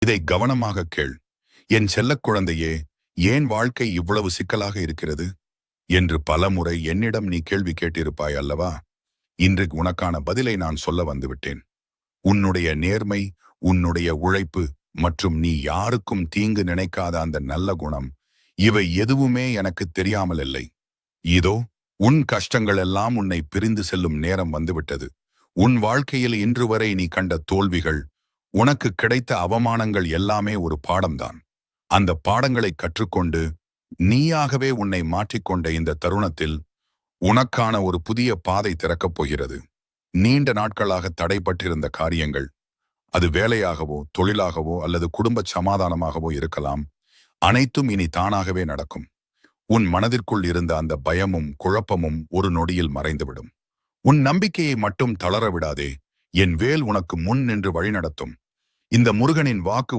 இதை கவனமாக கேள். என் செல்லக் குழந்தையே, ஏன் வாழ்க்கை இவ்வளவு சிக்கலாக இருக்கிறது என்று பலமுறை என்னிடம் நீ கேள்வி கேட்டிருப்பாய் அல்லவா? இன்று உனக்கான பதிலை நான் சொல்ல வந்துவிட்டேன். உன்னுடைய நேர்மை, உன்னுடைய உழைப்பு மற்றும் நீ யாருக்கும் தீங்கு நினைக்காத அந்த நல்ல குணம், இவை எதுவுமே எனக்கு தெரியாமல் இல்லை. இதோ உன் கஷ்டங்கள் எல்லாம் உன்னை பிரிந்து செல்லும் நேரம் வந்துவிட்டது. உன் வாழ்க்கையில் இன்று வரை நீ கண்ட தோல்விகள், உனக்கு கிடைத்த அவமானங்கள் எல்லாமே ஒரு பாடம்தான். அந்த பாடங்களை கற்றுக்கொண்டு நீயாகவே உன்னை மாற்றிக்கொண்ட இந்த தருணத்தில் உனக்கான ஒரு புதிய பாதை திறக்கப் போகிறது. நீண்ட நாட்களாக தடைப்பட்டிருந்த காரியங்கள், அது வேலையாகவோ தொழிலாகவோ அல்லது குடும்ப சமாதானமாகவோ இருக்கலாம், அனைத்தும் இனி தானாகவே நடக்கும். உன் மனதிற்குள் இருந்த அந்த பயமும் குழப்பமும் ஒரு நொடியில் மறைந்துவிடும். உன் நம்பிக்கையை மட்டும் தளர விடாதே. என் வேல் உனக்கு முன் நின்று வழிநடத்தும். இந்த முருகனின் வாக்கு